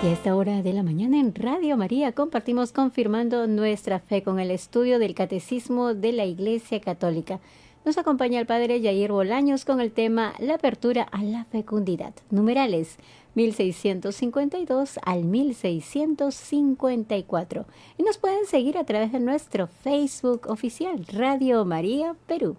Y a esta hora de la mañana en Radio María compartimos confirmando nuestra fe con el estudio del Catecismo de la Iglesia Católica. Nos acompaña el Padre Jair Bolaños con el tema La apertura a la fecundidad. Numerales 1652 al 1654. Y nos pueden seguir a través de nuestro Facebook oficial Radio María Perú.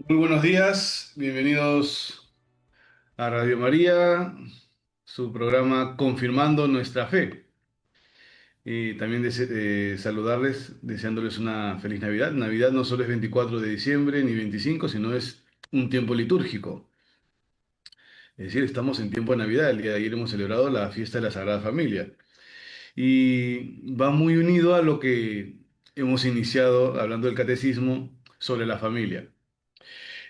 Muy buenos días, bienvenidos a Radio María, su programa Confirmando Nuestra Fe. Y también saludarles, deseándoles una feliz Navidad. Navidad no solo es 24 de diciembre ni 25, sino es un tiempo litúrgico. Es decir, estamos en tiempo de Navidad. El día de ayer hemos celebrado la fiesta de la Sagrada Familia. Y va muy unido a lo que hemos iniciado hablando del catecismo sobre la familia.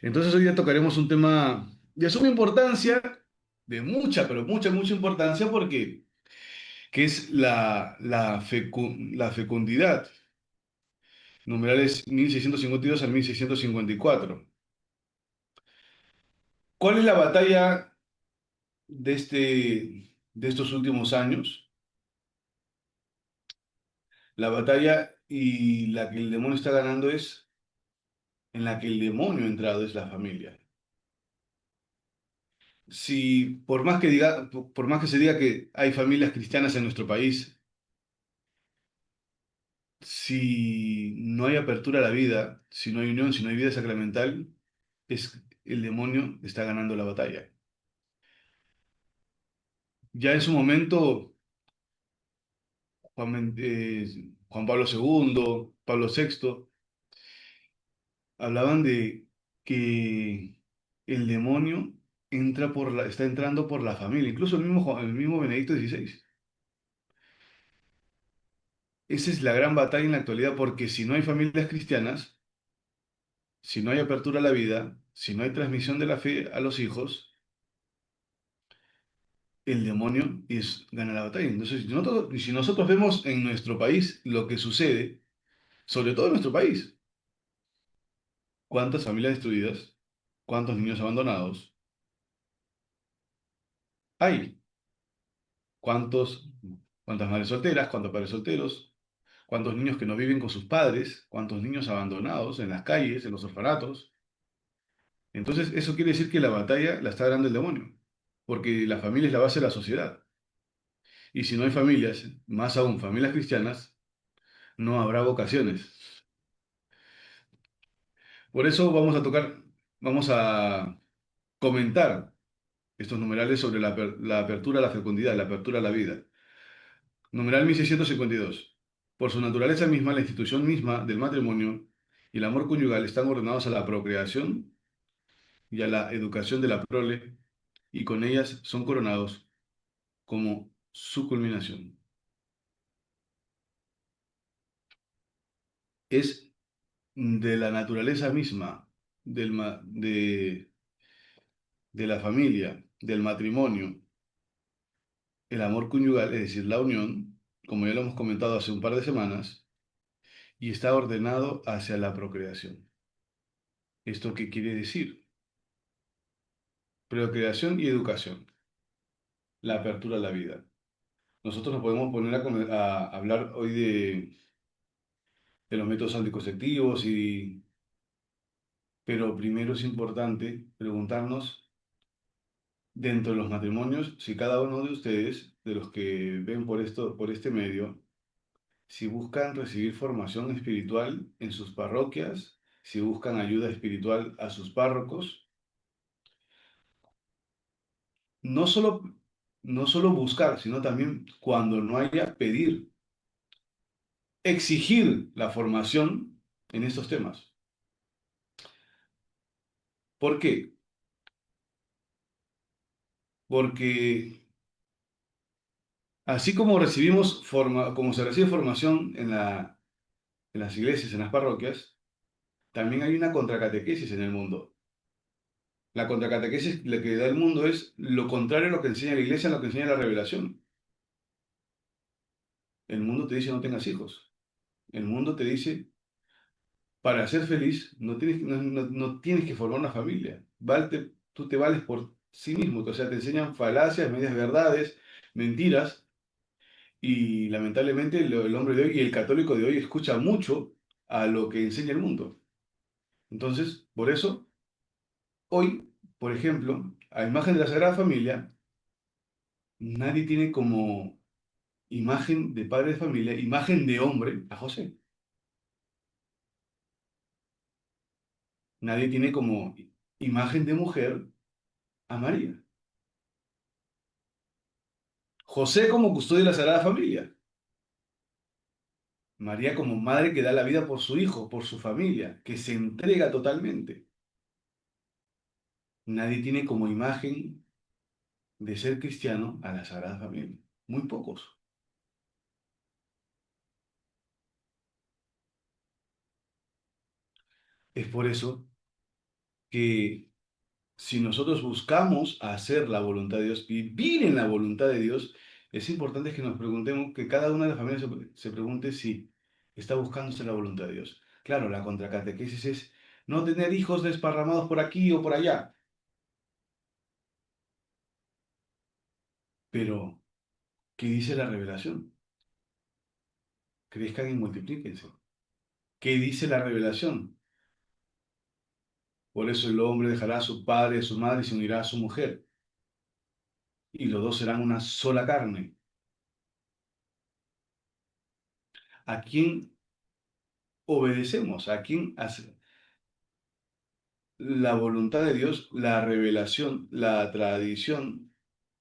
Entonces hoy día tocaremos un tema de suma importancia, de mucha, pero mucha importancia, porque que es la fecundidad, numerales 1652 al 1654. ¿Cuál es la batalla de estos últimos años? La batalla y la que el demonio está ganando es en la que el demonio ha entrado, es la familia. Si por más que se diga que hay familias cristianas en nuestro país, si no hay apertura a la vida, si no hay unión, si no hay vida sacramental, es el demonio está ganando la batalla. Ya en su momento, Juan Pablo II, Pablo VI, hablaban de que el demonio está entrando por la familia, incluso el mismo Benedicto XVI. Esa es la gran batalla en la actualidad, porque si no hay familias cristianas, si no hay apertura a la vida, si no hay transmisión de la fe a los hijos, el demonio gana la batalla. Entonces, si nosotros vemos en nuestro país lo que sucede, sobre todo en nuestro país, cuántas familias destruidas, cuántos niños abandonados hay, cuántos, cuántas madres solteras, cuántos padres solteros, cuántos niños que no viven con sus padres, cuántos niños abandonados en las calles, en los orfanatos. Entonces, eso quiere decir que la batalla la está ganando el demonio, porque la familia es la base de la sociedad. Y si no hay familias, más aún familias cristianas, no habrá vocaciones. Por eso vamos a comentar estos numerales sobre la apertura a la fecundidad, la apertura a la vida. Numeral 1652. Por su naturaleza misma, la institución misma del matrimonio y el amor conyugal están ordenados a la procreación y a la educación de la prole, y con ellas son coronados como su culminación. Es de la naturaleza misma de la familia, del matrimonio, el amor conyugal, es decir, la unión, como ya lo hemos comentado hace un par de semanas, y está ordenado hacia la procreación. ¿Esto qué quiere decir? Procreación y educación, la apertura a la vida. Nosotros nos podemos poner a hablar hoy de los métodos anticonceptivos, pero primero es importante preguntarnos, dentro de los matrimonios, si cada uno de ustedes, de los que ven por este medio, si buscan recibir formación espiritual en sus parroquias, si buscan ayuda espiritual a sus párrocos, no solo, no solo buscar, sino también cuando no haya, pedir, exigir la formación en estos temas. ¿Por qué? porque así como recibimos como se recibe formación en las iglesias, en las parroquias, también hay una contracatequesis en el mundo. La contracatequesis lo que da el mundo es lo contrario a lo que enseña la iglesia, a lo que enseña la revelación. El mundo te dice no tengas hijos. El mundo te dice, para ser feliz, no tienes que formar una familia. Tú te vales por sí mismo. O sea, te enseñan falacias, medias verdades, mentiras. Y lamentablemente el hombre de hoy y el católico de hoy escucha mucho a lo que enseña el mundo. Entonces, por eso, hoy, por ejemplo, a imagen de la Sagrada Familia, nadie tiene como imagen de padre de familia, imagen de hombre a José. Nadie tiene como imagen de mujer a María. José como custodio de la Sagrada Familia. María como madre que da la vida por su hijo, por su familia, que se entrega totalmente. Nadie tiene como imagen de ser cristiano a la Sagrada Familia. Muy pocos. Es por eso que si nosotros buscamos hacer la voluntad de Dios, vivir en la voluntad de Dios, es importante que nos preguntemos, que cada una de las familias se pregunte si está buscando hacer la voluntad de Dios. Claro, la contracatequesis es no tener hijos desparramados por aquí o por allá, pero ¿qué dice la revelación? Crezcan y multiplíquense. ¿Qué dice la revelación? Por eso el hombre dejará a su padre y a su madre y se unirá a su mujer, y los dos serán una sola carne. ¿A quién obedecemos? ¿A quién hace la voluntad de Dios, la revelación, la tradición,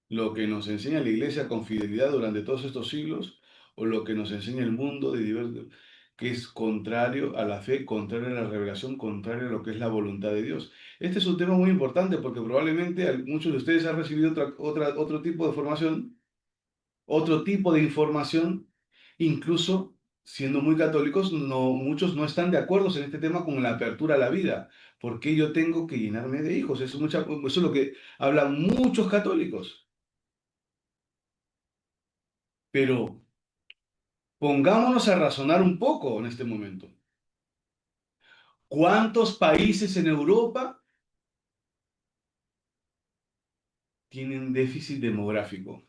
lo que nos enseña la iglesia con fidelidad durante todos estos siglos, o lo que nos enseña el mundo de diversos, que es contrario a la fe, contrario a la revelación, contrario a lo que es la voluntad de Dios? Este es un tema muy importante porque probablemente muchos de ustedes han recibido otro tipo de formación, otro tipo de información, incluso siendo muy católicos, muchos no están de acuerdo en este tema con la apertura a la vida. ¿Por qué yo tengo que llenarme de hijos? Eso es lo que hablan muchos católicos. Pero pongámonos a razonar un poco en este momento. ¿Cuántos países en Europa tienen déficit demográfico?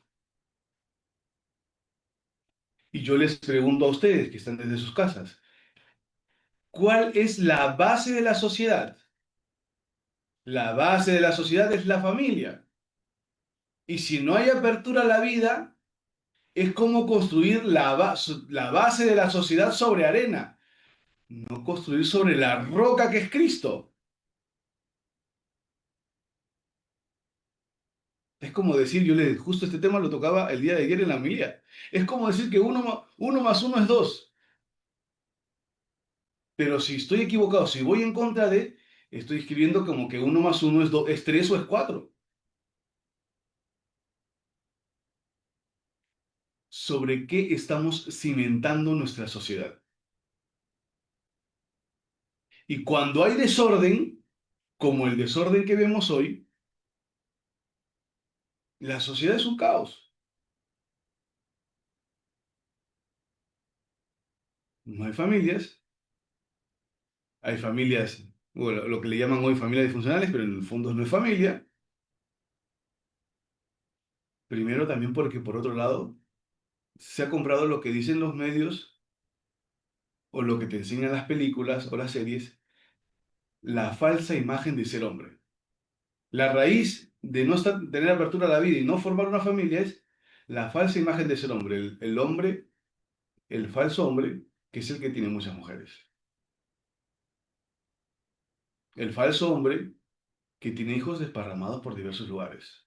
Y yo les pregunto a ustedes que están desde sus casas, ¿cuál es la base de la sociedad? La base de la sociedad es la familia. Y si no hay apertura a la vida, es como construir la base de la sociedad sobre arena, no construir sobre la roca que es Cristo. Es como decir, justo este tema lo tocaba el día de ayer en la homilía. Es como decir que uno más uno es dos. Pero si estoy equivocado, si voy en contra de, estoy escribiendo como que uno más uno es tres o es cuatro. ¿Sobre qué estamos cimentando nuestra sociedad? Y cuando hay desorden, como el desorden que vemos hoy, la sociedad es un caos. No hay familias, hay familias, bueno, lo que le llaman hoy familias disfuncionales, pero en el fondo no es familia. Primero también porque por otro lado se ha comprado lo que dicen los medios o lo que te enseñan las películas o las series, la falsa imagen de ser hombre. La raíz de no tener apertura a la vida y no formar una familia es la falsa imagen de ser hombre, el hombre, el falso hombre, que es el que tiene muchas mujeres. El falso hombre que tiene hijos desparramados por diversos lugares.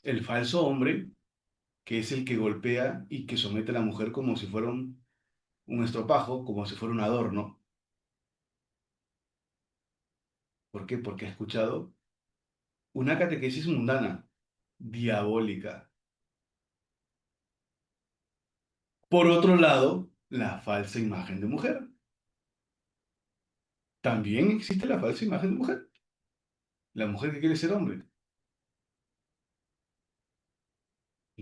El falso hombre que es el que golpea y que somete a la mujer como si fuera un estropajo, como si fuera un adorno. ¿Por qué? Porque ha escuchado una catequesis mundana, diabólica. Por otro lado, la falsa imagen de mujer. También existe la falsa imagen de mujer. La mujer que quiere ser hombre.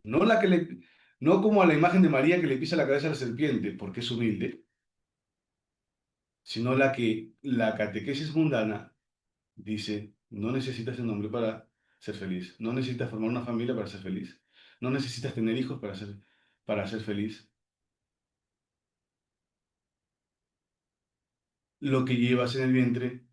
No la que le, no como a la imagen de María que le pisa la cabeza a la serpiente porque es humilde, sino la que la catequesis mundana dice, no necesitas un hombre para ser feliz, no necesitas formar una familia para ser feliz, no necesitas tener hijos para ser feliz. Lo que llevas en el vientre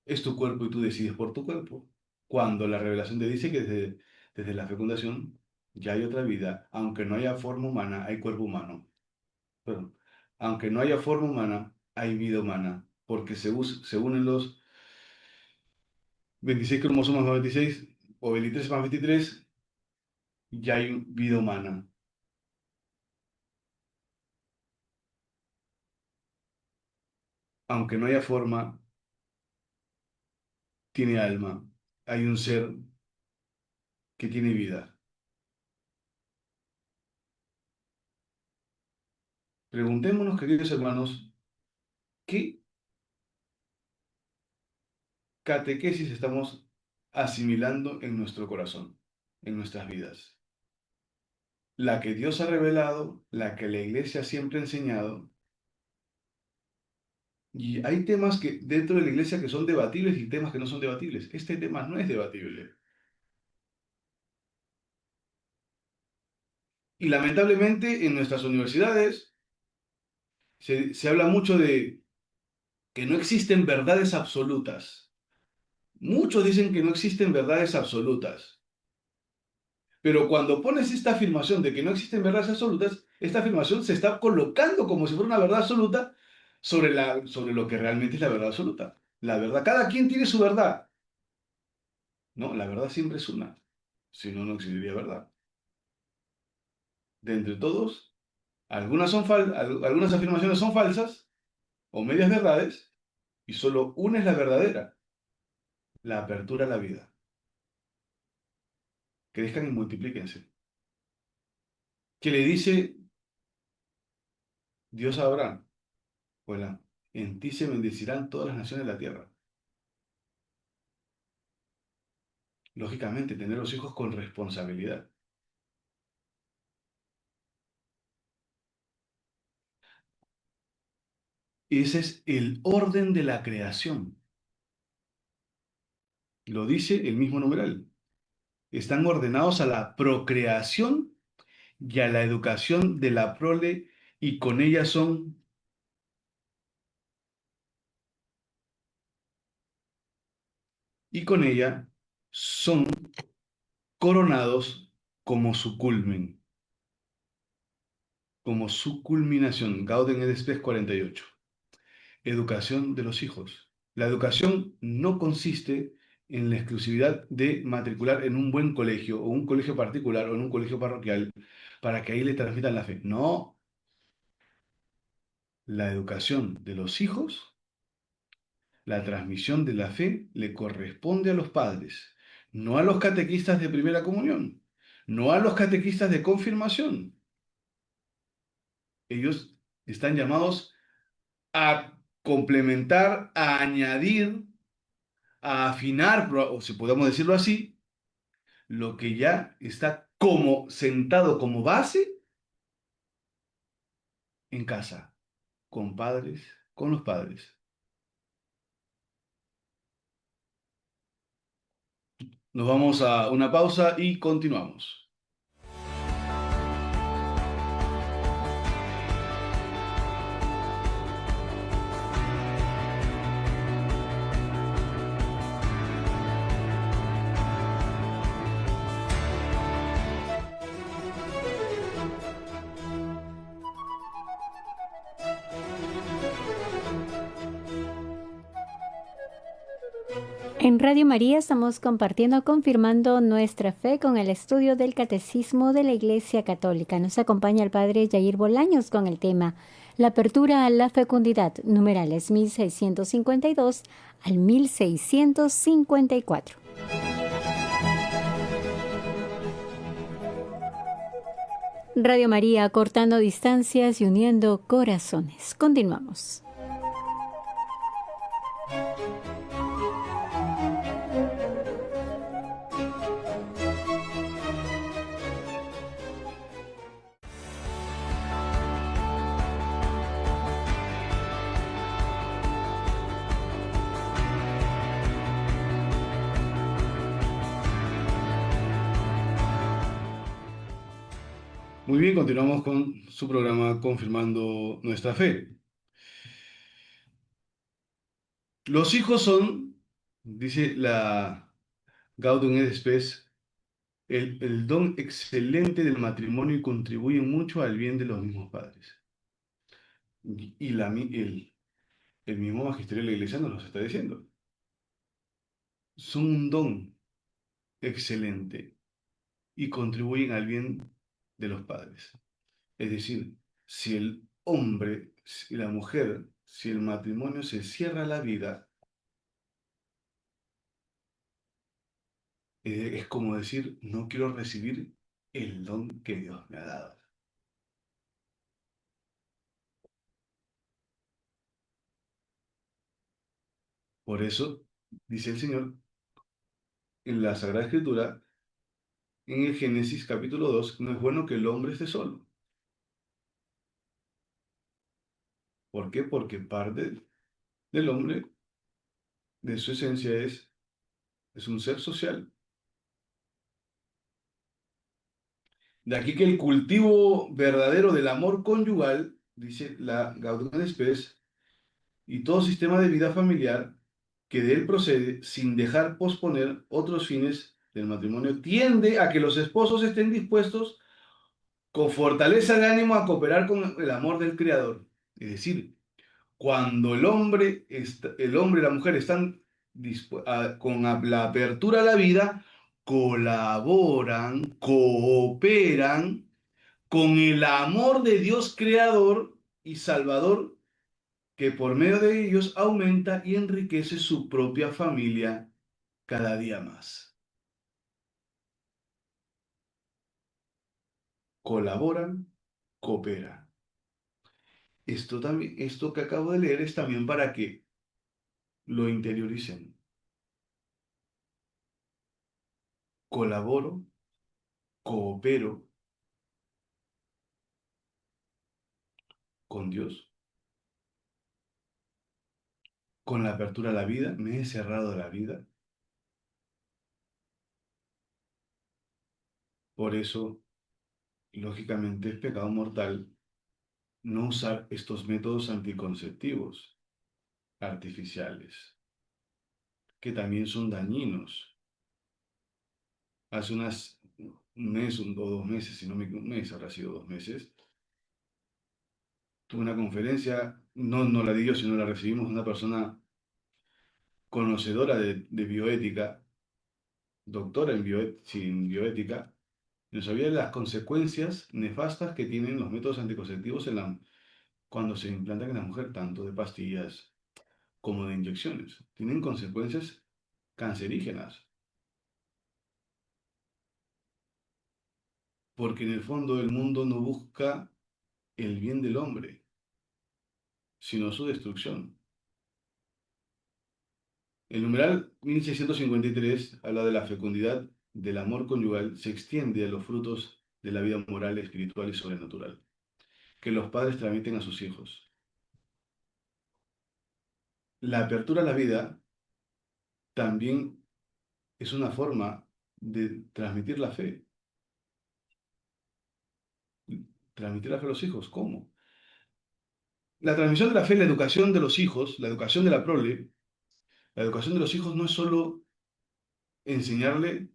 es tu cuerpo y tú decides por tu cuerpo. Cuando la revelación te dice que desde la fecundación ya hay otra vida, aunque no haya forma humana, hay cuerpo humano. Perdón. Aunque no haya forma humana, hay vida humana, porque se unen los 26 cromosomas más 26 o 23 más 23, ya hay vida humana. Aunque no haya forma, tiene alma. Hay un ser que tiene vida. Preguntémonos, queridos hermanos, ¿qué catequesis estamos asimilando en nuestro corazón, en nuestras vidas? La que Dios ha revelado, la que la iglesia siempre ha enseñado. Y hay temas que dentro de la iglesia que son debatibles y temas que no son debatibles. Este tema no es debatible. Y lamentablemente en nuestras universidades se habla mucho de que no existen verdades absolutas. Muchos dicen que no existen verdades absolutas. Pero cuando pones esta afirmación de que no existen verdades absolutas, esta afirmación se está colocando como si fuera una verdad absoluta sobre lo que realmente es la verdad absoluta. La verdad, cada quien tiene su verdad. No, la verdad siempre es una. Si no, no existiría verdad. De entre todos, algunas afirmaciones son falsas o medias verdades y solo una es la verdadera, la apertura a la vida. Crezcan y multiplíquense. ¿Qué le dice Dios a Abraham? Bueno, en ti se bendecirán todas las naciones de la tierra. Lógicamente, tener los hijos con responsabilidad. Ese es el orden de la creación. Lo dice el mismo numeral. Están ordenados a la procreación y a la educación de la prole y con ella son coronados como su culmen, como su culminación. Gaudem et Spes 48. Educación de los hijos. La educación no consiste en la exclusividad de matricular en un buen colegio o un colegio particular o en un colegio parroquial para que ahí le transmitan la fe. No, la educación de los hijos, la transmisión de la fe le corresponde a los padres, no a los catequistas de primera comunión, no a los catequistas de confirmación. Ellos están llamados a complementar, a añadir, a afinar, o si podemos decirlo así, lo que ya está como sentado como base en casa, con padres, con los padres. Nos vamos a una pausa y continuamos. En Radio María estamos compartiendo, confirmando nuestra fe con el estudio del Catecismo de la Iglesia Católica. Nos acompaña el Padre Jair Bolaños con el tema La apertura a la fecundidad, numerales 1652 al 1654. Radio María, cortando distancias y uniendo corazones. Continuamos. Muy bien, continuamos con su programa Confirmando Nuestra Fe. Los hijos son, dice la Gaudium et Spes, el don excelente del matrimonio y contribuyen mucho al bien de los mismos padres. Y el mismo magisterio de la Iglesia nos lo está diciendo. Son un don excelente y contribuyen al bien de los padres. Es decir, si el hombre y la mujer, si el matrimonio se cierra la vida, es como decir, no quiero recibir el don que Dios me ha dado. Por eso, dice el Señor en la Sagrada Escritura, en el Génesis capítulo 2, no es bueno que el hombre esté solo. ¿Por qué? Porque parte del hombre, de su esencia, es un ser social. De aquí que el cultivo verdadero del amor conyugal, dice la Gaudium et Spes, y todo sistema de vida familiar que de él procede, sin dejar posponer otros fines del matrimonio, tiende a que los esposos estén dispuestos con fortaleza de ánimo a cooperar con el amor del Creador. Es decir, cuando el hombre y la mujer están con la apertura a la vida, colaboran, cooperan con el amor de Dios Creador y Salvador, que por medio de ellos aumenta y enriquece su propia familia cada día más. Colaboran, cooperan. Esto que acabo de leer es también para que lo interioricen. Colaboro, coopero con Dios, con la apertura a la vida, me he cerrado a la vida. Por eso, lógicamente, es pecado mortal no usar estos métodos anticonceptivos artificiales, que también son dañinos. Hace un mes o 2 meses, si no me un mes, habrá sido 2 meses, tuve una conferencia, no la di yo, sino la recibimos de una persona conocedora de bioética, doctora en bioética, y nos había de las consecuencias nefastas que tienen los métodos anticonceptivos cuando se implantan en la mujer, tanto de pastillas como de inyecciones. Tienen consecuencias cancerígenas, porque en el fondo el mundo no busca el bien del hombre, sino su destrucción. El numeral 1653 habla de la fecundidad del amor conyugal, se extiende a los frutos de la vida moral, espiritual y sobrenatural, que los padres transmiten a sus hijos. La apertura a la vida también es una forma de transmitir la fe. Transmitir la fe a los hijos, ¿cómo? La transmisión de la fe, la educación de los hijos, la educación de la prole, la educación de los hijos no es solo enseñarle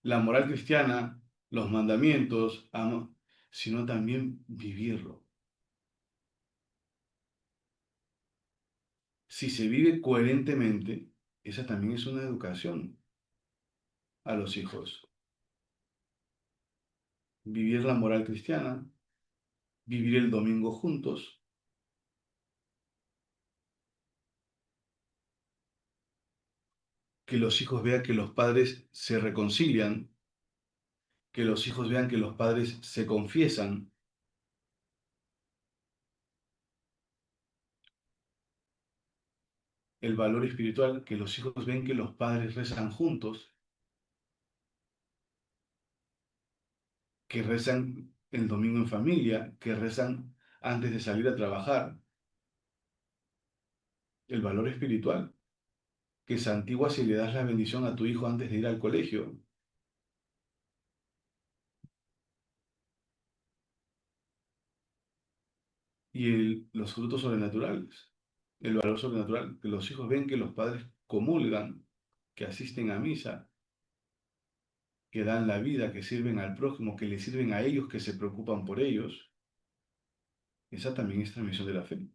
la moral cristiana, los mandamientos, sino también vivirlo. Si se vive coherentemente, Esa también es una educación a los hijos. Vivir la moral cristiana, vivir el domingo juntos, que los hijos vean que los padres se reconcilian, que los hijos vean que los padres se confiesan, el valor espiritual, que los hijos ven que los padres rezan juntos, que rezan el domingo en familia, que rezan antes de salir a trabajar, el valor espiritual, que santigua si le das la bendición a tu hijo antes de ir al colegio, y los frutos sobrenaturales, el valor sobrenatural, que los hijos ven que los padres comulgan, que asisten a misa, que dan la vida, que sirven al prójimo, que le sirven a ellos, que se preocupan por ellos. Esa también es transmisión de la fe.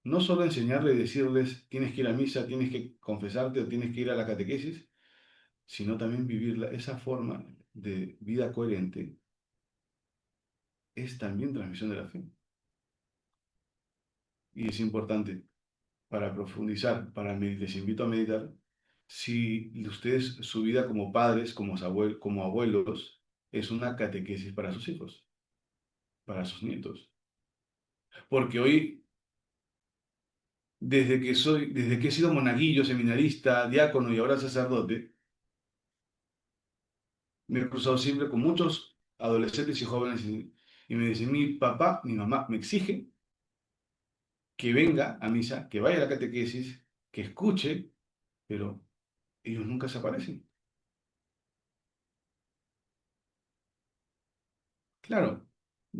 No solo enseñarle y decirles, tienes que ir a misa, tienes que confesarte o tienes que ir a la catequesis, sino también vivir esa forma de vida coherente es también transmisión de la fe. Y es importante para profundizar, les invito a meditar, si ustedes, su vida como padres, como abuelos, es una catequesis para sus hijos, para sus nietos. Porque hoy, desde que he sido monaguillo, seminarista, diácono y ahora sacerdote, me he cruzado siempre con muchos adolescentes y jóvenes y me dicen, mi papá, mi mamá me exige que venga a misa, que vaya a la catequesis, que escuche, pero ellos nunca se aparecen. Claro,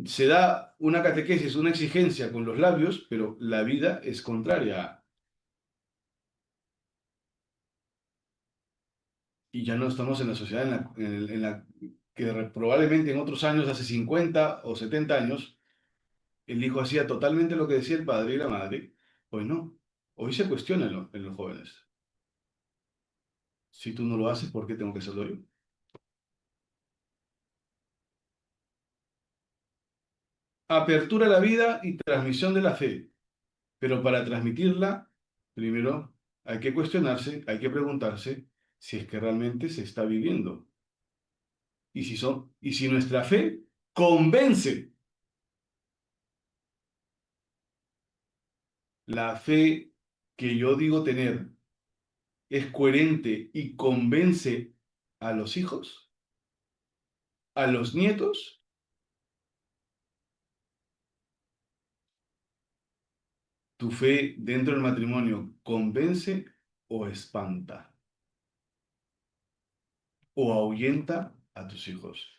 se da una catequesis, una exigencia con los labios, pero la vida es contraria. Y ya no estamos en la sociedad en la que probablemente en otros años, hace 50 o 70 años, el hijo hacía totalmente lo que decía el padre y la madre. Hoy no. Hoy se cuestiona en los jóvenes. Si tú no lo haces, ¿por qué tengo que hacerlo yo? Apertura a la vida y transmisión de la fe. Pero para transmitirla, primero hay que cuestionarse, hay que preguntarse si es que realmente se está viviendo. Y si nuestra fe convence, la fe que yo digo tener es coherente y convence a los hijos, a los nietos, tu fe dentro del matrimonio convence o espanta o ahuyenta a tus hijos.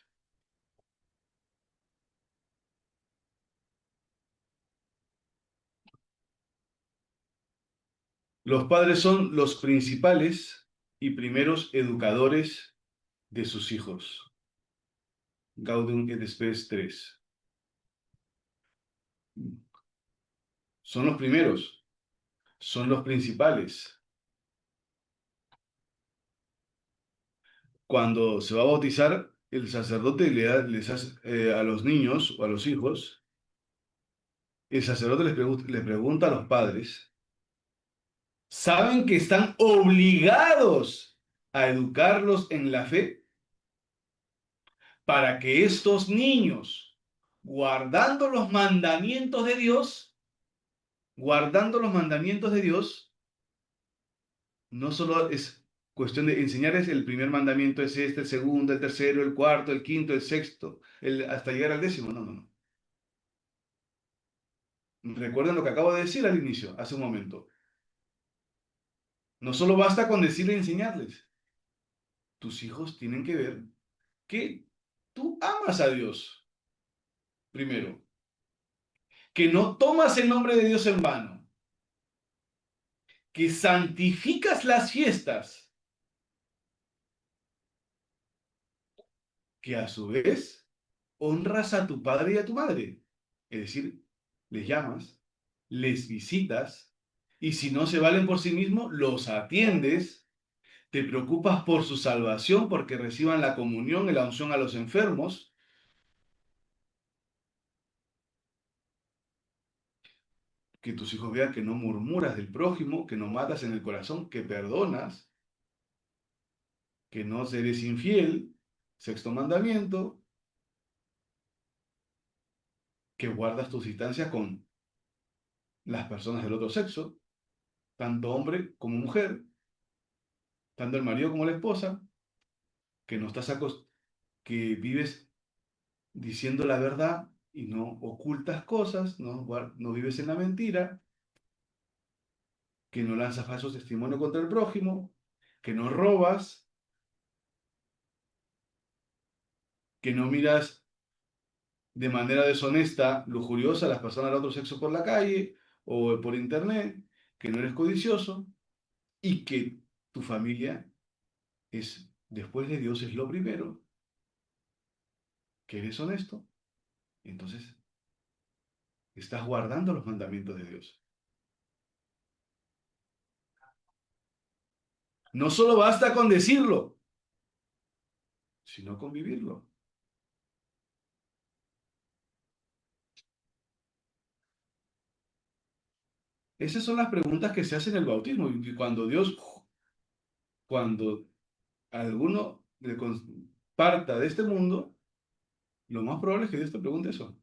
Los padres son los principales y primeros educadores de sus hijos. Gaudium et Spes 3. Son los primeros, son los principales. Cuando se va a bautizar, el sacerdote les hace, a los niños o a los hijos, el sacerdote les pregunta a los padres, ¿saben que están obligados a educarlos en la fe para que estos niños, guardando los mandamientos de Dios, guardando los mandamientos de Dios, no solo es cuestión de enseñarles el primer mandamiento es este, el segundo, el tercero, el cuarto, el quinto, el sexto, hasta llegar al décimo? No, no, no. Recuerden lo que acabo de decir al inicio, hace un momento. No solo basta con decirle y enseñarles. Tus hijos tienen que ver que tú amas a Dios, primero. Que no tomas el nombre de Dios en vano. Que santificas las fiestas. Que a su vez honras a tu padre y a tu madre. Es decir, les llamas, les visitas, Y si no se valen por sí mismos, los atiendes, te preocupas por su salvación, porque reciban la comunión y la unción a los enfermos, que tus hijos vean que no murmuras del prójimo, que no matas en el corazón, que perdonas, que no eres infiel, sexto mandamiento, que guardas tus distancias con las personas del otro sexo, tanto hombre como mujer, tanto el marido como la esposa, que no estás que vives diciendo la verdad y no ocultas cosas, no vives en la mentira, que no lanzas falsos testimonios contra el prójimo, que no robas, que no miras de manera deshonesta, lujuriosa a las personas del otro sexo por la calle o por internet, que no eres codicioso y que tu familia es, después de Dios, es lo primero, que eres honesto, entonces estás guardando los mandamientos de Dios. No solo basta con decirlo, sino con vivirlo. Esas son las preguntas que se hacen en el bautismo. Y cuando alguno parta de este mundo, lo más probable es que Dios te pregunte eso.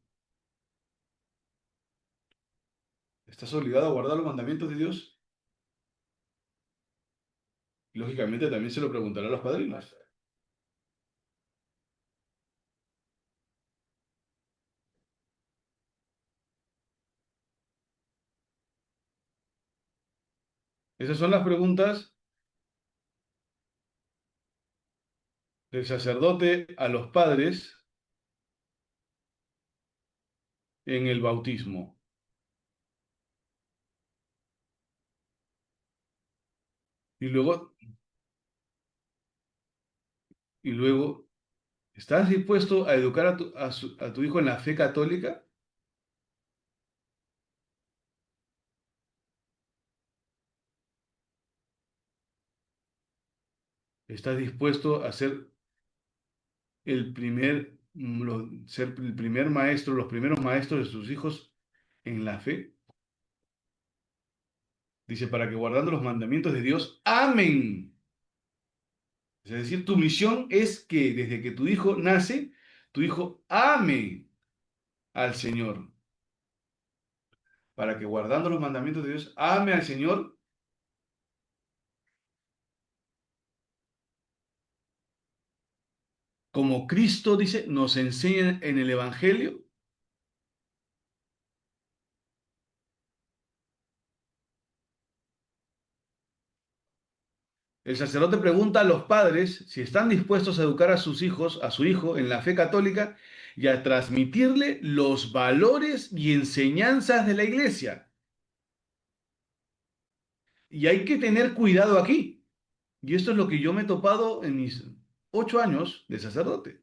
¿Estás obligado a guardar los mandamientos de Dios? Y lógicamente también se lo preguntará a los padrinos. Esas son las preguntas del sacerdote a los padres en el bautismo. Y luego, ¿estás dispuesto a educar a tu hijo en la fe católica? ¿Estás dispuesto a ser ser el primer maestro, los primeros maestros de sus hijos en la fe? Dice, para que guardando los mandamientos de Dios, amen. Es decir, tu misión es que desde que tu hijo nace, tu hijo ame al Señor. Para que guardando los mandamientos de Dios, ame al Señor como Cristo dice, nos enseña en el Evangelio. El sacerdote pregunta a los padres si están dispuestos a educar a sus hijos, a su hijo, en la fe católica y a transmitirle los valores y enseñanzas de la iglesia. Y hay que tener cuidado aquí. Y esto es lo que yo me he topado en mis 8 años de sacerdote.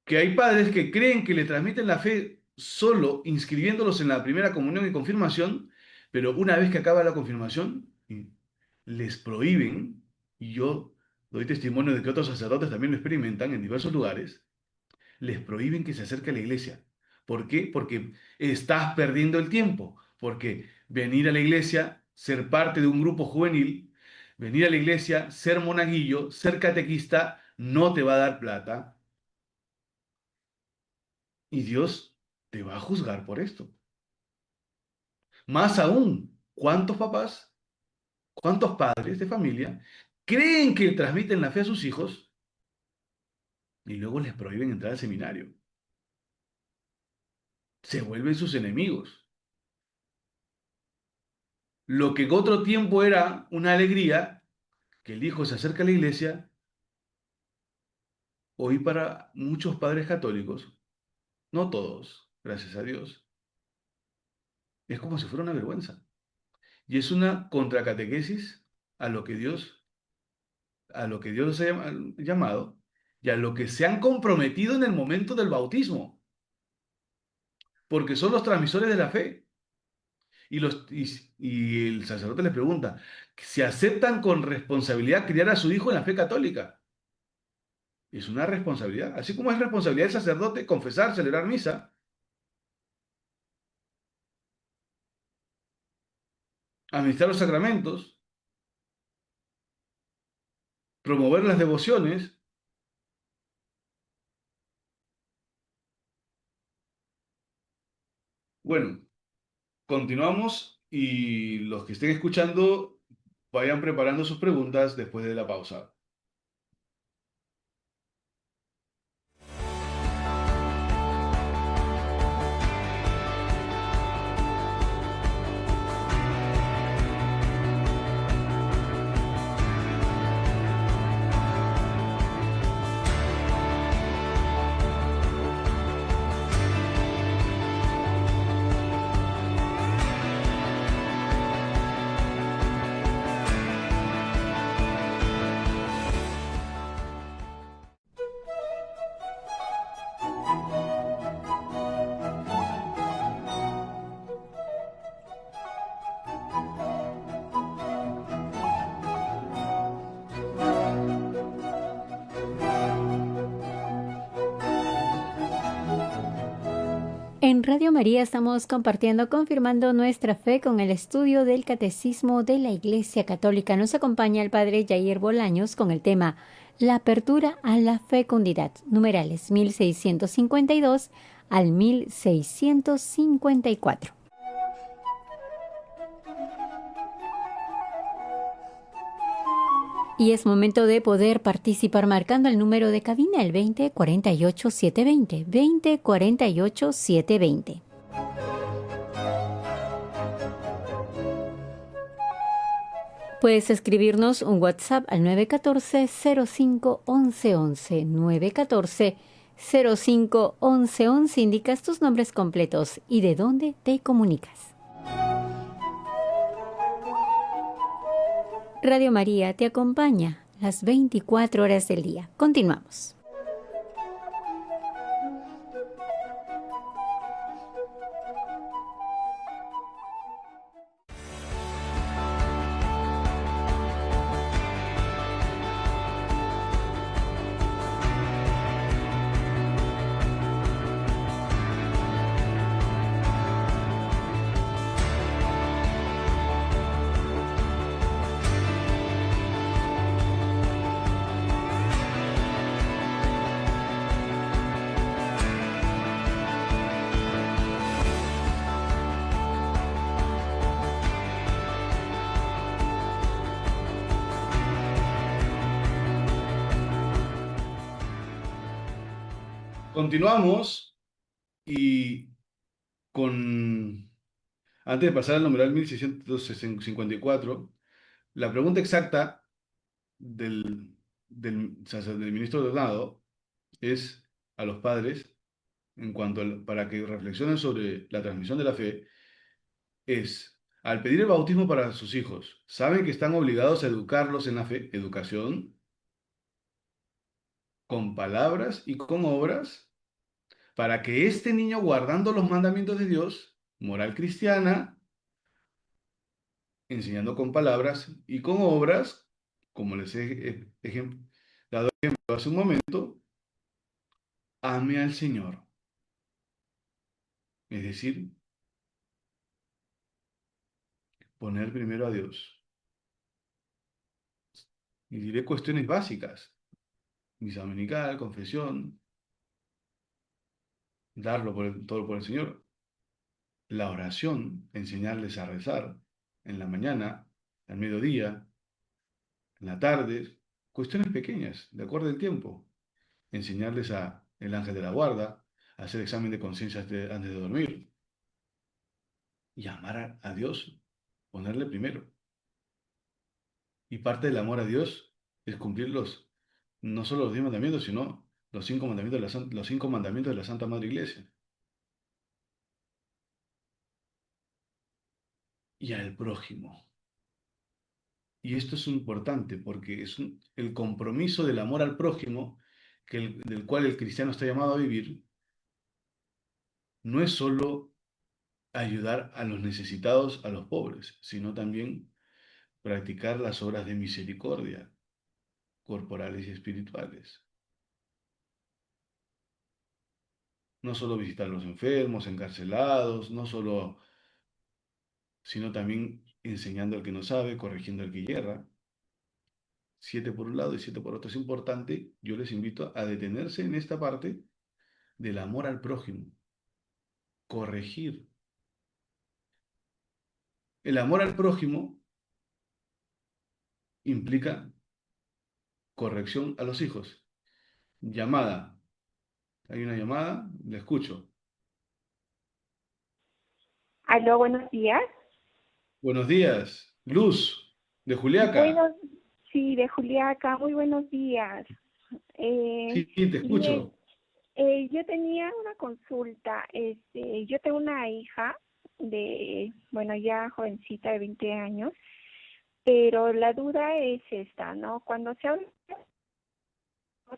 Que hay padres que creen que le transmiten la fe solo inscribiéndolos en la primera comunión y confirmación, pero una vez que acaba la confirmación, les prohíben, y yo doy testimonio de que otros sacerdotes también lo experimentan en diversos lugares, les prohíben que se acerque a la iglesia. ¿Por qué? Porque estás perdiendo el tiempo, porque venir a la iglesia, ser parte de un grupo juvenil, venir a la iglesia, ser monaguillo, ser catequista, no te va a dar plata, y Dios te va a juzgar por esto. Más aún, ¿cuántos papás, cuántos padres de familia creen que transmiten la fe a sus hijos y luego les prohíben entrar al seminario? Se vuelven sus enemigos. Lo que en otro tiempo era una alegría, que el hijo se acerca a la iglesia, hoy para muchos padres católicos, no todos, gracias a Dios, es como si fuera una vergüenza. Y es una contracatequesis a lo que Dios, a lo que Dios los ha llamado y a lo que se han comprometido en el momento del bautismo, porque son los transmisores de la fe. Y el sacerdote les pregunta, si aceptan con responsabilidad criar a su hijo en la fe católica. Es una responsabilidad, así como es responsabilidad del sacerdote confesar, celebrar misa, administrar los sacramentos, promover las devociones. Bueno, continuamos y los que estén escuchando vayan preparando sus preguntas después de la pausa. En Radio María estamos compartiendo, confirmando nuestra fe con el estudio del Catecismo de la Iglesia Católica. Nos acompaña el Padre Jair Bolaños con el tema La apertura a la fecundidad, numerales 1652 al 1654. Y es momento de poder participar marcando el número de cabina, el 20 48 720, 20 48 720. Puedes escribirnos un WhatsApp al 914-05-1111, 914-05-1111. Indicas tus nombres completos y de dónde te comunicas. Radio María te acompaña las 24 horas del día. Continuamos. Continuamos y con, antes de pasar al numeral 1654, la pregunta exacta del ministro Donado es a los padres, para que reflexionen sobre la transmisión de la fe, es, al pedir el bautismo para sus hijos, ¿saben que están obligados a educarlos en la fe? Educación con palabras y con obras, para que este niño, guardando los mandamientos de Dios, moral cristiana, enseñando con palabras y con obras, como les he dado ejemplo hace un momento, ame al Señor. Es decir, poner primero a Dios. Y diré cuestiones básicas: misa dominical, confesión, darlo todo por el Señor. La oración, enseñarles a rezar en la mañana, al mediodía, en la tarde, cuestiones pequeñas, de acuerdo al tiempo. Enseñarles a el ángel de la guarda, a hacer examen de conciencia antes de dormir. Y amar a Dios, ponerle primero. Y parte del amor a Dios es cumplirlos, no solo los 10 mandamientos, sino los 5 mandamientos los 5 mandamientos de la Santa Madre Iglesia. Y al prójimo. Y esto es importante porque es el compromiso del amor al prójimo, del cual el cristiano está llamado a vivir, no es solo ayudar a los necesitados, a los pobres, sino también practicar las obras de misericordia, corporales y espirituales. No solo visitar a los enfermos, encarcelados, no solo, sino también enseñando al que no sabe, corrigiendo al que yerra. Siete por un lado y siete por otro. Es importante, yo les invito a detenerse en esta parte del amor al prójimo, corregir. El amor al prójimo implica corrección a los hijos. Llamada. Hay una llamada, la escucho. Aló, buenos días. Buenos días, Luz, de Juliaca. Buenos, sí, de Juliaca, muy buenos días. Eh, Sí, te bien, escucho. yo tenía una consulta. Yo tengo una hija de, bueno, ya jovencita de 20 años, pero la duda es esta, ¿no? Cuando se habla,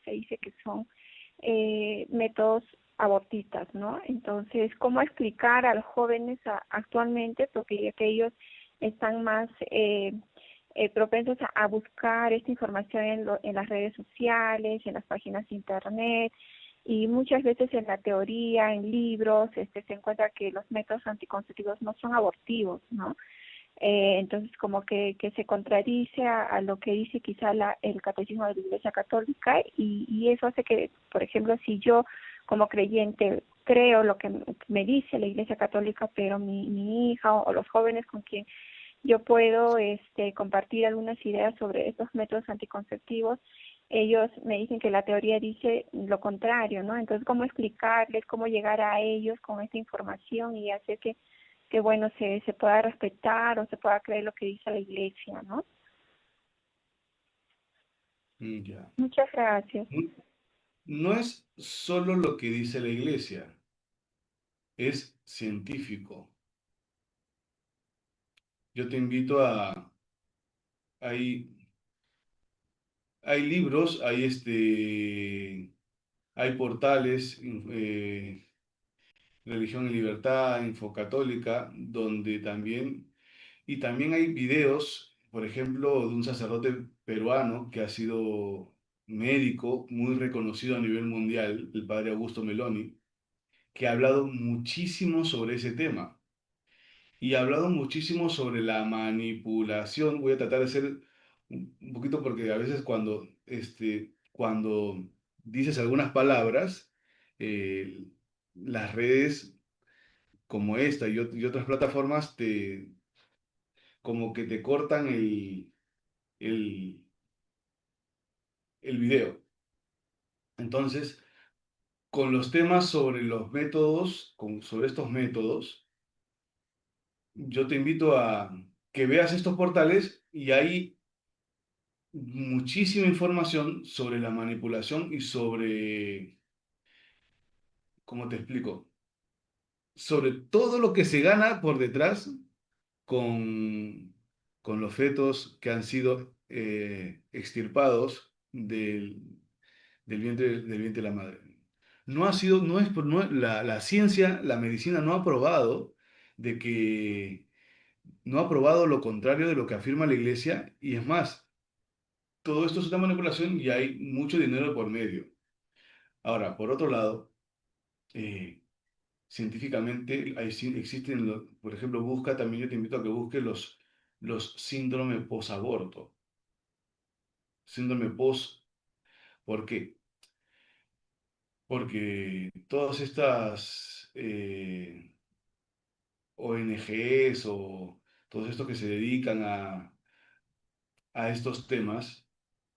se dice que son métodos abortistas, ¿no? Entonces, ¿cómo explicar a los jóvenes actualmente, porque ya que ellos están más propensos a buscar esta información en las redes sociales, en las páginas de internet, y muchas veces en la teoría, en libros, se encuentra que los métodos anticonceptivos no son abortivos, ¿no? Entonces, como que se contradice a lo que dice quizá el catecismo de la Iglesia Católica, y eso hace que, por ejemplo, si yo como creyente creo lo que me dice la Iglesia Católica, pero mi hija o los jóvenes con quien yo puedo compartir algunas ideas sobre estos métodos anticonceptivos, ellos me dicen que la teoría dice lo contrario, ¿no? Entonces, ¿cómo explicarles, cómo llegar a ellos con esta información y hacer que bueno, se pueda respetar o se pueda creer lo que dice la iglesia, ¿no? Ya. Muchas gracias. No, no es solo lo que dice la iglesia, es científico. Yo te invito a, hay, hay libros, hay portales, Religión y Libertad, Infocatólica, donde también, y también hay videos, por ejemplo, de un sacerdote peruano que ha sido médico muy reconocido a nivel mundial, el padre Augusto Meloni, que ha hablado muchísimo sobre ese tema y ha hablado muchísimo sobre la manipulación. Voy a tratar de ser un poquito porque a veces cuando dices algunas palabras, eh, las redes como esta y otras plataformas como que te cortan el, el video. Entonces, con los temas sobre los métodos, sobre estos métodos, yo te invito a que veas estos portales y hay muchísima información sobre la manipulación y sobre, ¿cómo te explico? Sobre todo lo que se gana por detrás con, con los fetos que han sido extirpados del vientre de la madre. No ha sido, no es, la ciencia, la medicina no ha probado de que, no ha probado lo contrario de lo que afirma la iglesia, y es más, todo esto es una manipulación y hay mucho dinero por medio. Ahora, por otro lado, eh, científicamente existen, por ejemplo, busca también, yo te invito a que busques los síndromes post-aborto. Síndrome post, ¿por qué? Porque todas estas ONGs o todos estos que se dedican a estos temas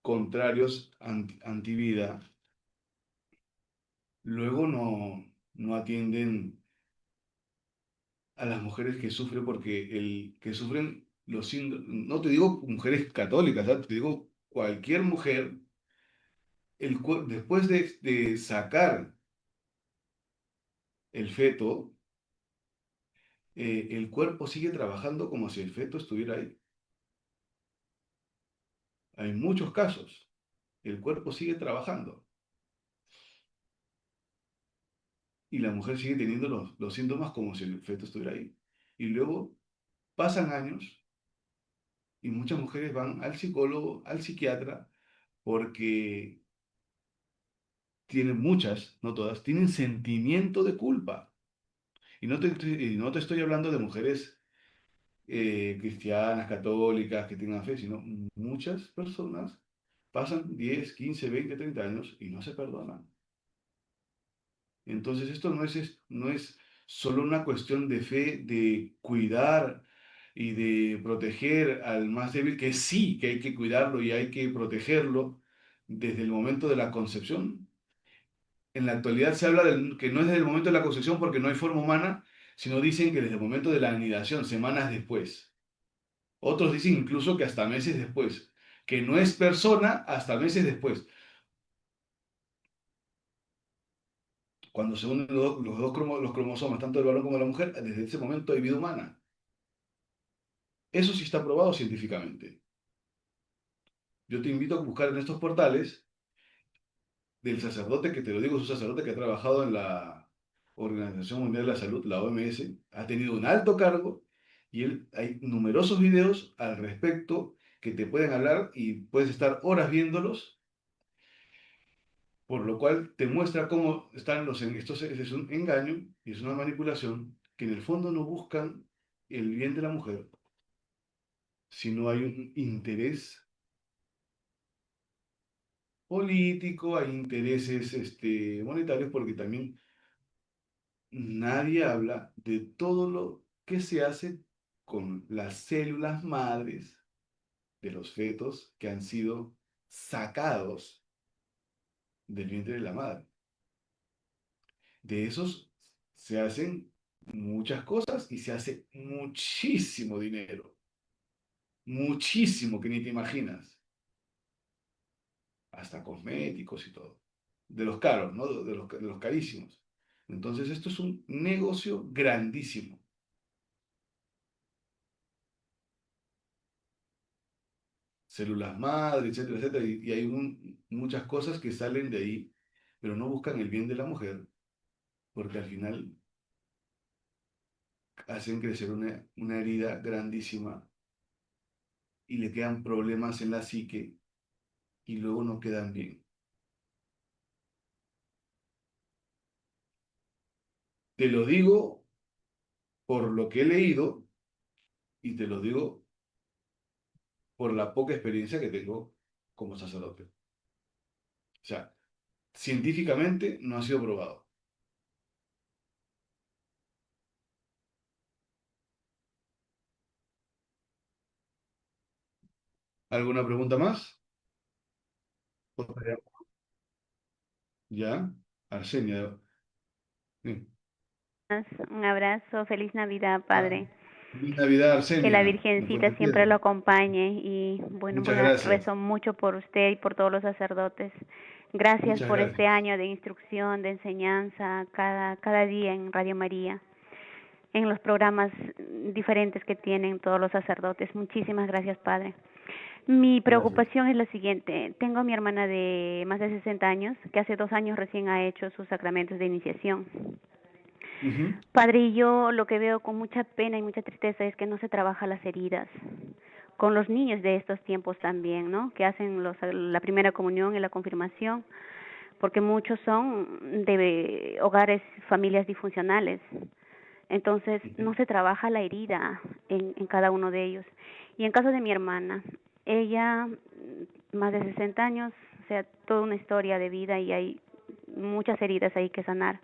contrarios, antivida, luego no atienden a las mujeres que sufren, porque que sufren los síndromes, no te digo mujeres católicas, ¿ah? Te digo cualquier mujer, después de sacar el feto, el cuerpo sigue trabajando como si el feto estuviera ahí. Hay muchos casos, el cuerpo sigue trabajando. y la mujer sigue teniendo los síntomas como si el feto estuviera ahí. Y luego pasan años y muchas mujeres van al psicólogo, al psiquiatra, porque tienen muchas, no todas, tienen sentimiento de culpa. Y no te estoy hablando de mujeres cristianas, católicas, que tengan fe, sino muchas personas pasan 10 15 20 30 años y no se perdonan. Entonces esto no es solo una cuestión de fe, de cuidar y de proteger al más débil, que sí, que hay que cuidarlo y hay que protegerlo desde el momento de la concepción. En la actualidad se habla que no es desde el momento de la concepción porque no hay forma humana, sino dicen que desde el momento de la anidación, semanas después. Otros dicen incluso que hasta meses después, que no es persona hasta meses después. Cuando se unen los cromosomas, tanto del varón como de la mujer, desde ese momento hay vida humana. Eso sí está probado científicamente. Yo te invito a buscar en estos portales del sacerdote, que te lo digo, es un sacerdote que ha trabajado en la Organización Mundial de la Salud, la OMS, ha tenido un alto cargo y hay numerosos videos al respecto que te pueden hablar y puedes estar horas viéndolos, por lo cual te muestra cómo están estos es un engaño y es una manipulación que en el fondo no buscan el bien de la mujer, sino hay un interés político, hay intereses monetarios, porque también nadie habla de todo lo que se hace con las células madres de los fetos que han sido sacados del vientre de la madre. De esos se hacen muchas cosas y se hace muchísimo dinero, muchísimo que ni te imaginas, hasta cosméticos y todo, de los caros, ¿no? De los carísimos. Entonces esto es un negocio grandísimo. Células madre, etcétera, etcétera, y hay muchas cosas que salen de ahí, pero no buscan el bien de la mujer, porque al final hacen crecer una herida grandísima y le quedan problemas en la psique y luego no quedan bien. Te lo digo por lo que he leído y te lo digo por la poca experiencia que tengo como sacerdote. O sea, científicamente no ha sido probado. ¿Alguna pregunta más? ¿Ya? Arsenia. Sí. Un abrazo, feliz Navidad, Ah, Padre. feliz Navidad, Que la Arsenia. Me Virgencita siempre lo prometieron. acompañe y bueno, Muchas gracias. rezo mucho por usted y por todos los sacerdotes. Gracias Muchas por este gracias. año de instrucción, de enseñanza, cada día en Radio María, en los programas diferentes que tienen todos los sacerdotes. Muchísimas gracias, Padre. Mi Gracias. preocupación es la siguiente. Tengo a mi hermana de más de 60 años, que hace 2 años recién ha hecho sus sacramentos de iniciación. Ujú. Padre, y yo lo que veo con mucha pena y mucha tristeza es que no se trabaja las heridas. Con los niños de estos tiempos también, ¿no? Que hacen la primera comunión y la confirmación, porque muchos son de hogares, familias disfuncionales. Entonces, Ujú. no se trabaja la herida en cada uno de ellos. Y en caso de mi hermana, ella, más de 60 años, o sea, toda una historia de vida y hay muchas heridas ahí que sanar.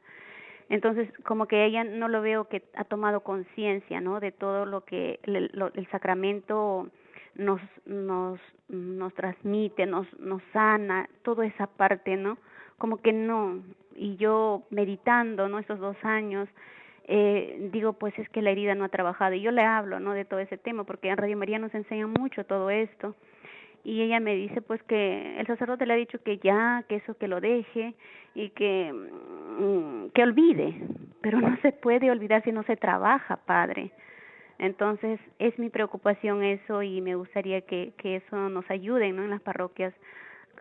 Entonces, como que ella no lo veo que ha tomado conciencia, ¿no? De todo lo que el sacramento nos nos transmite, nos sana, toda esa parte, ¿no? Como que no. Y yo meditando, ¿no? Estos 2 años, digo, pues es que la herida no ha trabajado. Y yo le hablo, ¿no? De todo ese tema, porque en Radio María nos enseñan mucho todo esto. Y ella me dice pues que el sacerdote le ha dicho que ya, que eso que lo deje y que olvide, pero no se puede olvidar si no se trabaja, Padre. Entonces es mi preocupación eso y me gustaría que eso nos ayude, ¿no? En las parroquias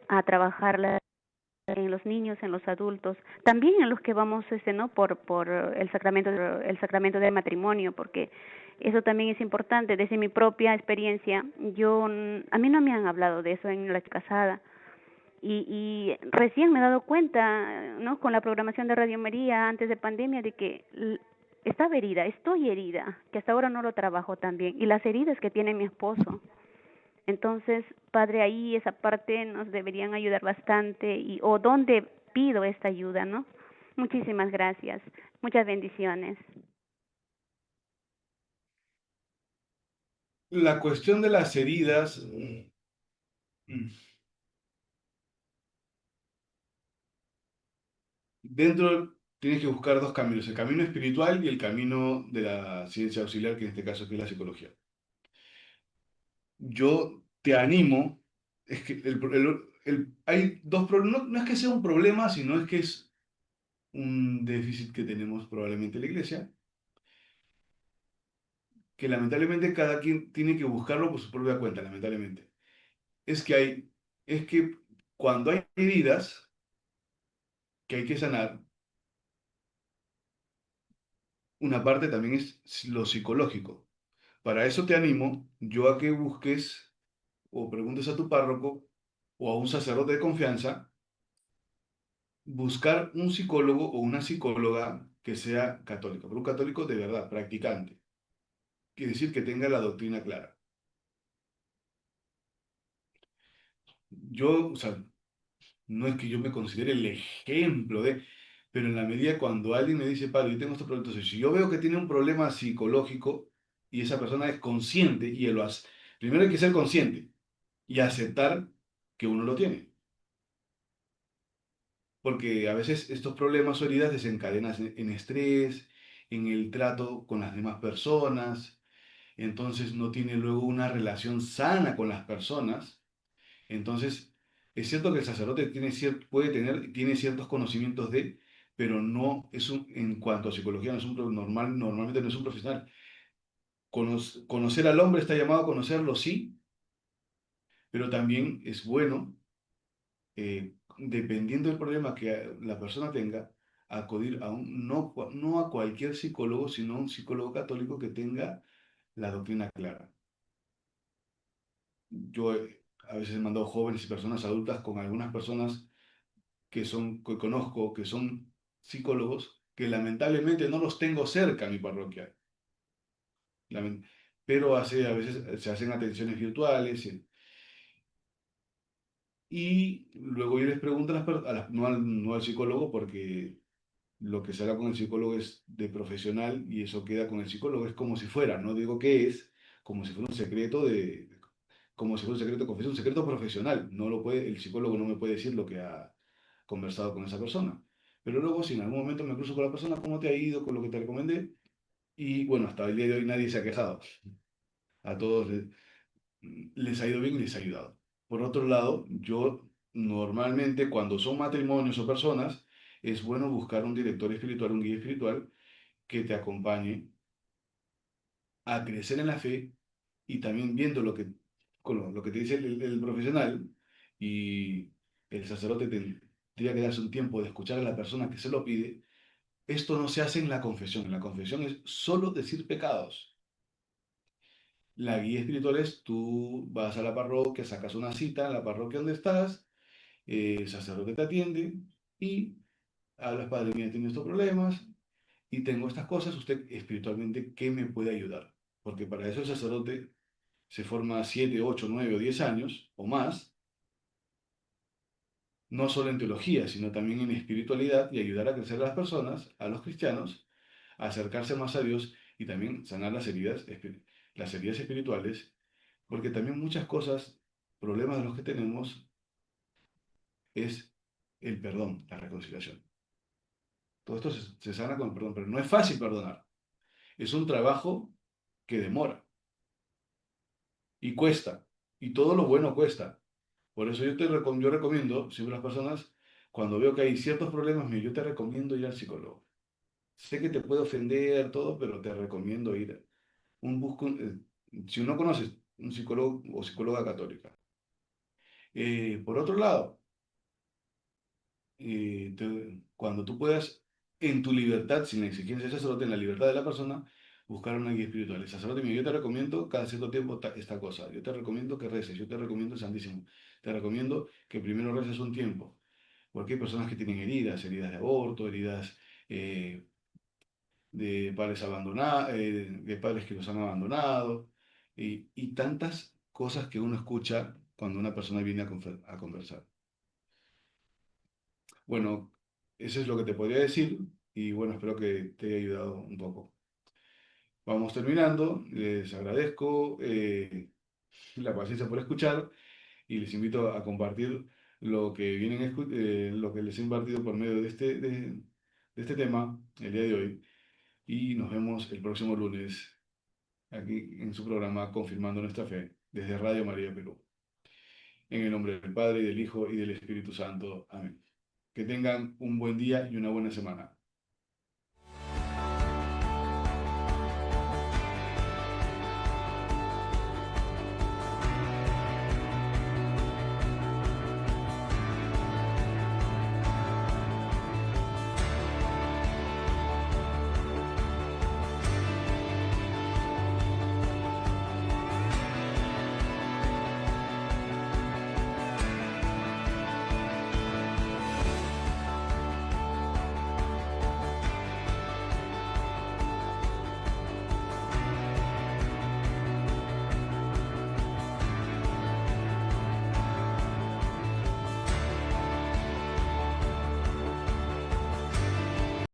a trabajar la en los niños, en los adultos, también en los que vamos no por el sacramento del matrimonio, porque eso también es importante. Desde mi propia experiencia, a mí no me han hablado de eso en la casada, y recién me he dado cuenta, ¿no?, con la programación de Radio María antes de pandemia, de que estaba herida, estoy herida, que hasta ahora no lo trabajo tan bien, y las heridas que tiene mi esposo. Entonces, Padre, ahí esa parte nos deberían ayudar bastante, o dónde pido esta ayuda, ¿no? Muchísimas gracias, muchas bendiciones. La cuestión de las heridas, dentro tienes que buscar dos caminos, el camino espiritual y el camino de la ciencia auxiliar, que en este caso que es la psicología. Yo te animo, es que hay dos problemas, no es que sea un problema, sino es que es un déficit que tenemos probablemente en la iglesia, que lamentablemente cada quien tiene que buscarlo por su propia cuenta, lamentablemente. Es que es que cuando hay heridas que hay que sanar, una parte también es lo psicológico. Para eso te animo yo a que busques o preguntes a tu párroco o a un sacerdote de confianza, buscar un psicólogo o una psicóloga que sea católico, pero un católico de verdad, practicante. Quiere decir que tenga la doctrina clara. Yo, o sea, no es que yo me considere el ejemplo de, pero en la medida cuando alguien me dice, padre, yo tengo este problema, entonces si yo veo que tiene un problema psicológico y esa persona es consciente y él lo hace, primero hay que ser consciente y aceptar que uno lo tiene. Porque a veces estos problemas o heridas desencadenan en estrés, en el trato con las demás personas, entonces no tiene luego una relación sana con las personas. Entonces, es cierto que el sacerdote tiene ciertos conocimientos pero no es en cuanto a psicología, no es normalmente no es un profesional. Conocer al hombre está llamado a conocerlo, sí, pero también es bueno, dependiendo del problema que la persona tenga, acudir no a cualquier psicólogo, sino a un psicólogo católico que tenga la doctrina clara. Yo a veces he mandado jóvenes y personas adultas con algunas personas que conozco, que son psicólogos, que lamentablemente no los tengo cerca en mi parroquia. Lamen- pero a veces se hacen atenciones virtuales, y luego yo les pregunto no al psicólogo, porque lo que se habla con el psicólogo es de profesional y eso queda con el psicólogo. Es como si fuera, no digo que es, como si fuera un secreto como si fuera un secreto de confesión, un secreto profesional. El psicólogo no me puede decir lo que ha conversado con esa persona. Pero luego, si en algún momento me cruzo con la persona, ¿cómo te ha ido con lo que te recomendé? Y bueno, hasta el día de hoy nadie se ha quejado. A todos les ha ido bien y les ha ayudado. Por otro lado, yo normalmente cuando son matrimonios o personas, es bueno buscar un director espiritual, un guía espiritual que te acompañe a crecer en la fe y también viendo lo que te dice el profesional y el sacerdote tendría que darse un tiempo de escuchar a la persona que se lo pide. Esto no se hace en la confesión. En la confesión es solo decir pecados. La guía espiritual es tú vas a la parroquia, sacas una cita en la parroquia donde estás, el sacerdote te atiende y hablas, padre, mira, tengo estos problemas y tengo estas cosas, usted espiritualmente, ¿qué me puede ayudar? Porque para eso el sacerdote se forma 7, 8, 9 o 10 años o más, no solo en teología, sino también en espiritualidad y ayudar a crecer a las personas, a los cristianos, a acercarse más a Dios y también sanar las heridas espirituales, porque también muchas cosas, problemas de los que tenemos, es el perdón, la reconciliación. Todo esto se sana con el perdón, pero no es fácil perdonar. Es un trabajo que demora y cuesta, y todo lo bueno cuesta. Por eso yo recomiendo siempre a las personas, cuando veo que hay ciertos problemas, yo te recomiendo ir al psicólogo. Sé que te puede ofender todo, pero te recomiendo ir. Si no conoces un psicólogo o psicóloga católica. Por otro lado, cuando tú puedas, en tu libertad, sin la exigencia del sacerdote, en la libertad de la persona, buscar una guía espiritual. El sacerdote mío, yo te recomiendo cada cierto tiempo esta cosa, yo te recomiendo que reces, yo te recomiendo el Santísimo, te recomiendo que primero reces un tiempo, porque hay personas que tienen heridas, heridas de aborto, heridas eh, de padres abandonados, de padres que los han abandonado, y tantas cosas que uno escucha cuando una persona viene a conversar. Bueno, eso es lo que te podría decir y bueno, espero que te haya ayudado un poco. Vamos terminando, les agradezco la paciencia por escuchar y les invito a compartir lo que les he impartido por medio de este tema el día de hoy y nos vemos el próximo lunes aquí en su programa Confirmando Nuestra Fe desde Radio María Perú. En el nombre del Padre, y del Hijo y del Espíritu Santo. Amén. Que tengan un buen día y una buena semana.